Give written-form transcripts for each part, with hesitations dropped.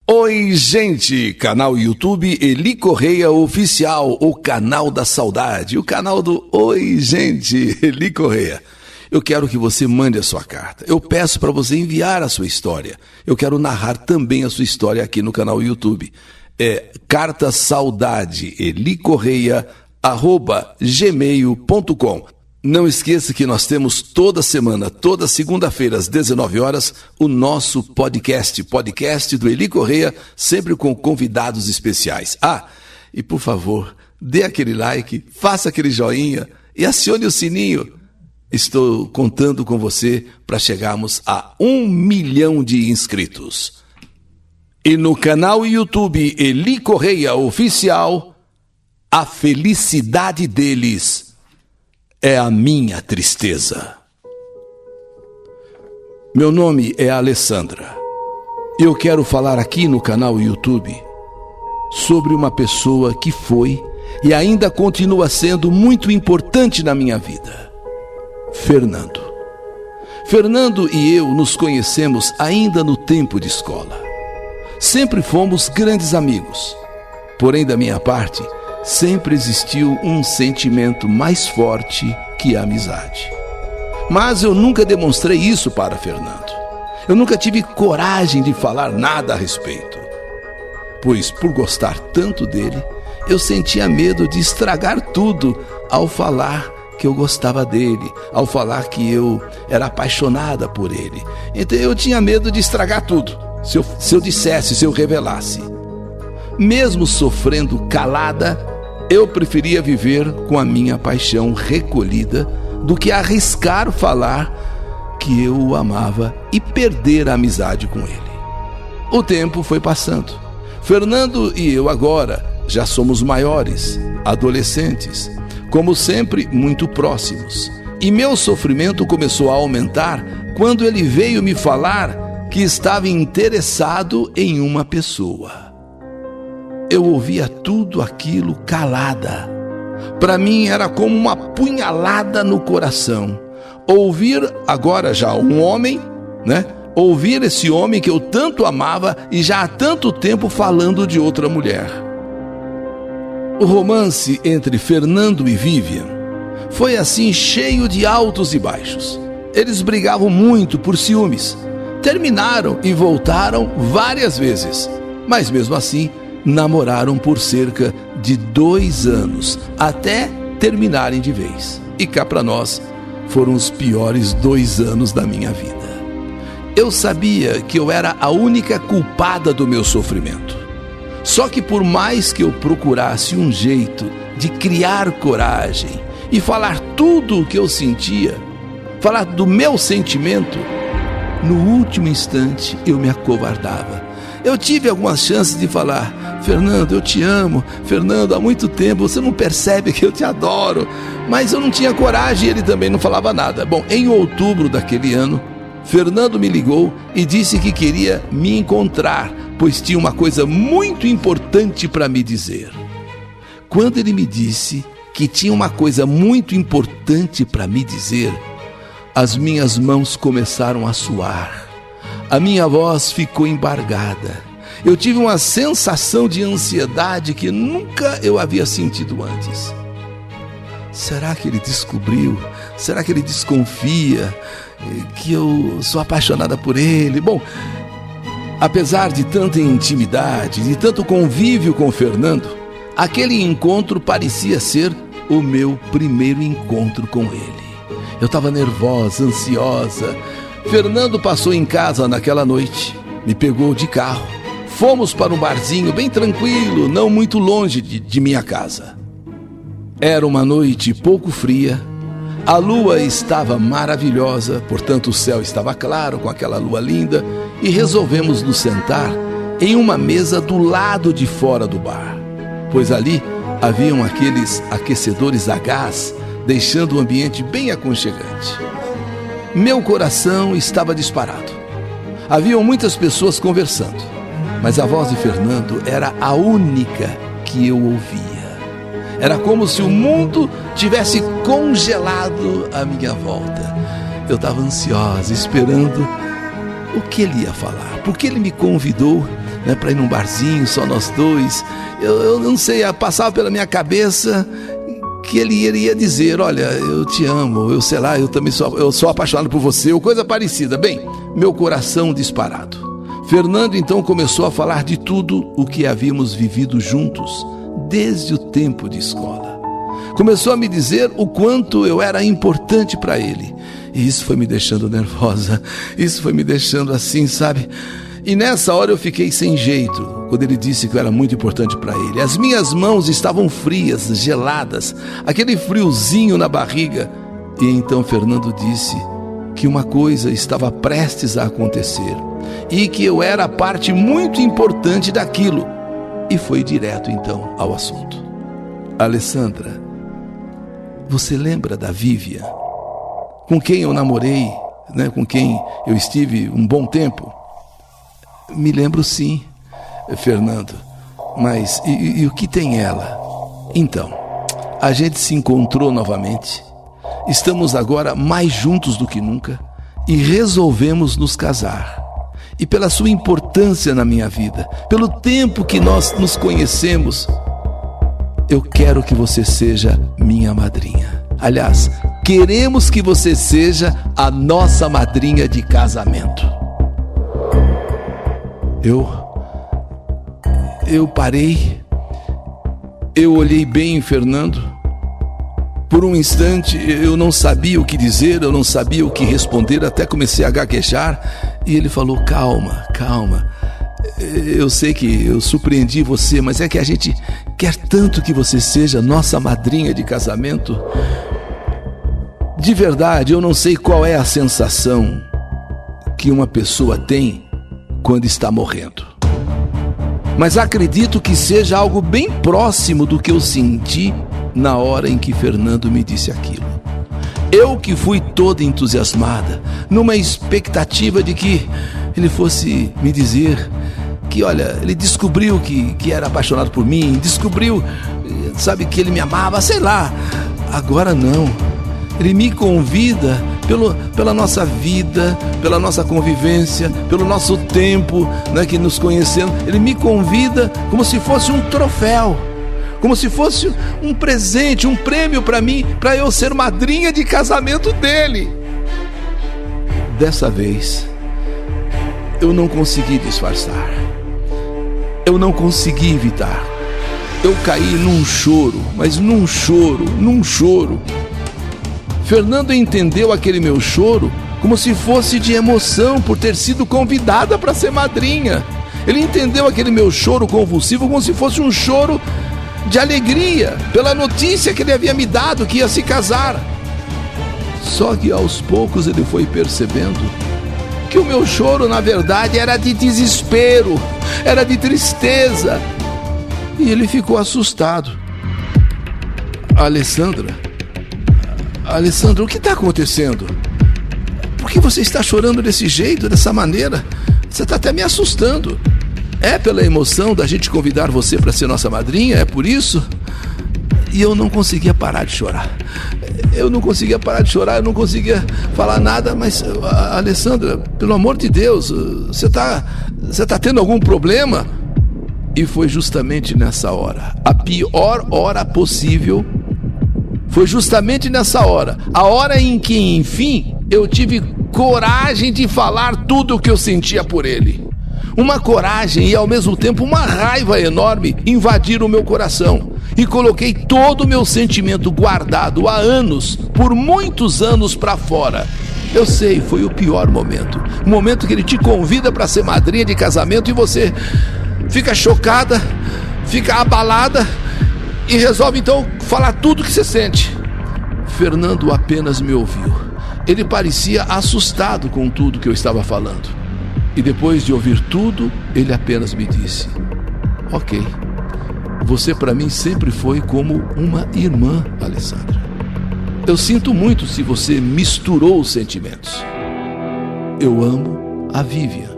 Oi, gente! Canal YouTube Eli Correia Oficial, o canal da saudade, o canal do Oi, gente, Eli Correia. Eu quero que você mande a sua carta. Eu peço para você enviar a sua história. Eu quero narrar também a sua história aqui no canal YouTube. Carta Saudade, elicorreia@gmail.com. Não esqueça que nós temos toda semana, toda segunda-feira, às 19 horas, o nosso podcast do Eli Correia, sempre com convidados especiais. E por favor, dê aquele like, faça aquele joinha e acione o sininho. Estou contando com você para chegarmos a 1 milhão de inscritos. E no canal YouTube Eli Correia Oficial, a felicidade deles é a minha tristeza. Meu nome é Alessandra. Eu quero falar aqui no canal YouTube sobre uma pessoa que foi e ainda continua sendo muito importante na minha vida. Fernando. Fernando e eu nos conhecemos ainda no tempo de escola. Sempre fomos grandes amigos. Porém, da minha parte, sempre existiu um sentimento mais forte que a amizade. Mas eu nunca demonstrei isso para Fernando. Eu nunca tive coragem de falar nada a respeito. Pois, por gostar tanto dele, eu sentia medo de estragar tudo ao falar que eu gostava dele, ao falar que eu era apaixonada por ele. Então eu tinha medo de estragar tudo, se eu dissesse, se eu revelasse. Mesmo sofrendo calada, eu preferia viver com a minha paixão recolhida do que arriscar falar que eu o amava e perder a amizade com ele. O tempo foi passando. Fernando e eu agora já somos maiores, adolescentes, como sempre muito próximos. E meu sofrimento começou a aumentar quando ele veio me falar que estava interessado em uma pessoa. Eu ouvia tudo aquilo calada. Para mim era como uma punhalada no coração. Ouvir agora já um homem, Ouvir esse homem que eu tanto amava e já há tanto tempo falando de outra mulher. O romance entre Fernando e Vivian foi assim cheio de altos e baixos. Eles brigavam muito por ciúmes. Terminaram e voltaram várias vezes. Mas mesmo assim, namoraram por cerca de 2 anos, até terminarem de vez. E cá para nós, foram os piores 2 anos da minha vida. Eu sabia que eu era a única culpada do meu sofrimento. Só que por mais que eu procurasse um jeito de criar coragem e falar tudo o que eu sentia, falar do meu sentimento, no último instante eu me acovardava. Eu tive algumas chances de falar: Fernando, eu te amo. Fernando, há muito tempo, você não percebe que eu te adoro. Mas eu não tinha coragem e ele também não falava nada. Bom, em outubro daquele ano, Fernando me ligou e disse que queria me encontrar, pois tinha uma coisa muito importante para me dizer. Quando ele me disse que tinha uma coisa muito importante para me dizer, as minhas mãos começaram a suar. A minha voz ficou embargada. Eu tive uma sensação de ansiedade que nunca eu havia sentido antes. Será que ele descobriu? Será que ele desconfia que eu sou apaixonada por ele? Bom, apesar de tanta intimidade, de tanto convívio com o Fernando, aquele encontro parecia ser o meu primeiro encontro com ele. Eu estava nervosa, ansiosa. Fernando passou em casa naquela noite, me pegou de carro. Fomos para um barzinho bem tranquilo, não muito longe de minha casa. Era uma noite pouco fria, a lua estava maravilhosa, portanto o céu estava claro com aquela lua linda, e resolvemos nos sentar em uma mesa do lado de fora do bar, pois ali haviam aqueles aquecedores a gás, deixando o ambiente bem aconchegante. Meu coração estava disparado. Haviam muitas pessoas conversando, mas a voz de Fernando era a única que eu ouvia. Era como se o mundo tivesse congelado à minha volta. Eu estava ansiosa, esperando o que ele ia falar, porque ele me convidou, né, para ir num barzinho, só nós dois. Eu não sei, passava pela minha cabeça que ele iria dizer: olha, eu te amo, eu sei lá, eu sou apaixonado por você, ou coisa parecida. Bem, meu coração disparado. Fernando então começou a falar de tudo o que havíamos vivido juntos, desde o tempo de escola. Começou a me dizer o quanto eu era importante para ele. E isso foi me deixando nervosa, isso foi me deixando assim, sabe? E nessa hora eu fiquei sem jeito, quando ele disse que eu era muito importante para ele. As minhas mãos estavam frias, geladas, aquele friozinho na barriga. E então Fernando disse que uma coisa estava prestes a acontecer e que eu era parte muito importante daquilo. E foi direto então ao assunto. Alessandra, você lembra da Vivian, com quem eu namorei, né, com quem eu estive um bom tempo? Me lembro sim, Fernando, mas e o que tem ela? Então, a gente se encontrou novamente, estamos agora mais juntos do que nunca e resolvemos nos casar. E pela sua importância na minha vida, pelo tempo que nós nos conhecemos, eu quero que você seja minha madrinha. Aliás, queremos que você seja a nossa madrinha de casamento. Eu parei, eu olhei bem em Fernando. Por um instante eu não sabia o que dizer, eu não sabia o que responder, até comecei a gaguejar. E ele falou: calma, calma, eu sei que eu surpreendi você, mas é que a gente quer tanto que você seja nossa madrinha de casamento. De verdade, eu não sei qual é a sensação que uma pessoa tem quando está morrendo, mas acredito que seja algo bem próximo do que eu senti na hora em que Fernando me disse aquilo. Eu que fui toda entusiasmada, numa expectativa de que ele fosse me dizer que, olha, ele descobriu que era apaixonado por mim, descobriu, sabe, que ele me amava, sei lá. Agora não, ele me convida pela nossa vida, pela nossa convivência, pelo nosso tempo, né, que nos conhecemos. Ele me convida como se fosse um troféu, como se fosse um presente, um prêmio para mim, para eu ser madrinha de casamento dele. Dessa vez, eu não consegui disfarçar, eu não consegui evitar. Eu caí num choro, mas num choro. Fernando entendeu aquele meu choro como se fosse de emoção por ter sido convidada para ser madrinha. Ele entendeu aquele meu choro convulsivo como se fosse um choro de alegria pela notícia que ele havia me dado, que ia se casar. Só que aos poucos ele foi percebendo que o meu choro, na verdade, era de desespero, era de tristeza. E ele ficou assustado. Alessandra, o que está acontecendo? Por que você está chorando desse jeito, dessa maneira? Você está até me assustando. É pela emoção da gente convidar você para ser nossa madrinha? É por isso? E eu não conseguia parar de chorar. Eu não conseguia falar nada. Mas, Alessandra, pelo amor de Deus, você tá tendo algum problema? E foi justamente nessa hora, a pior hora possível. Foi justamente nessa hora, a hora em que, enfim, eu tive coragem de falar tudo o que eu sentia por ele. Uma coragem e, ao mesmo tempo, uma raiva enorme invadiram o meu coração. E coloquei todo o meu sentimento guardado há anos, por muitos anos, para fora. Eu sei, foi o pior momento. O momento que ele te convida para ser madrinha de casamento e você fica chocada, fica abalada e resolve então falar tudo o que você sente. Fernando apenas me ouviu. Ele parecia assustado com tudo que eu estava falando. E depois de ouvir tudo, ele apenas me disse: ok, você para mim sempre foi como uma irmã, Alessandra. Eu sinto muito se você misturou os sentimentos. Eu amo a Vivian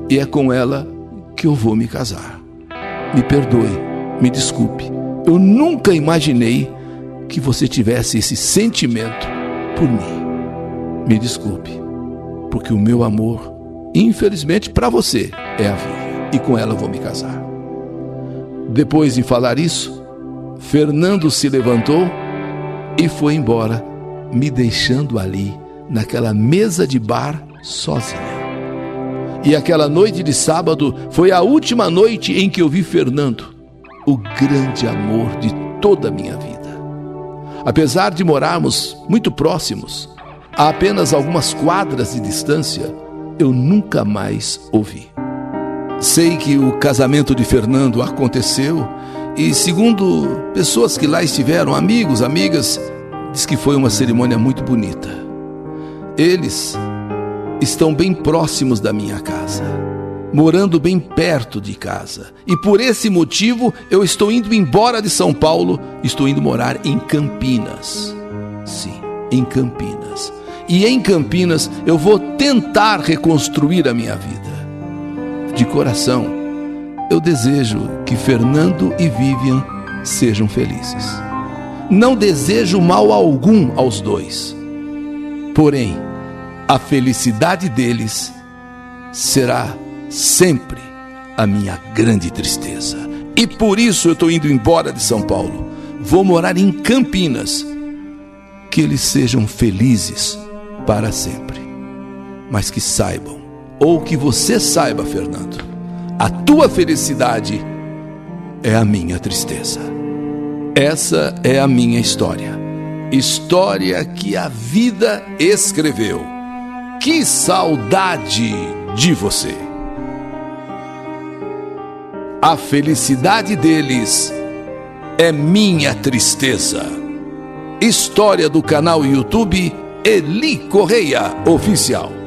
e é com ela que eu vou me casar. Me perdoe, me desculpe. Eu nunca imaginei que você tivesse esse sentimento por mim. Me desculpe, porque o meu amor Infelizmente, para você é a Vivian, e com ela eu vou me casar. Depois de falar isso, Fernando se levantou e foi embora, me deixando ali, naquela mesa de bar, sozinha. E aquela noite de sábado foi a última noite em que eu vi Fernando, o grande amor de toda a minha vida. Apesar de morarmos muito próximos, a apenas algumas quadras de distância, eu nunca mais o vi. Sei que o casamento de Fernando aconteceu e, segundo pessoas que lá estiveram, amigos, amigas, diz que foi uma cerimônia muito bonita. Eles estão bem próximos da minha casa, morando bem perto de casa. E por esse motivo eu estou indo embora de São Paulo, estou indo morar em Campinas. Sim, em Campinas. E em Campinas eu vou tentar reconstruir a minha vida. De coração, eu desejo que Fernando e Vivian sejam felizes. Não desejo mal algum aos dois. Porém, a felicidade deles será sempre a minha grande tristeza. E por isso eu estou indo embora de São Paulo. Vou morar em Campinas. Que eles sejam felizes para sempre. Mas que saibam, ou que você saiba, Fernando, a tua felicidade é a minha tristeza. Essa é a minha história. História que a vida escreveu. Que saudade de você! A felicidade deles é minha tristeza. História do canal YouTube Eli Correia Oficial.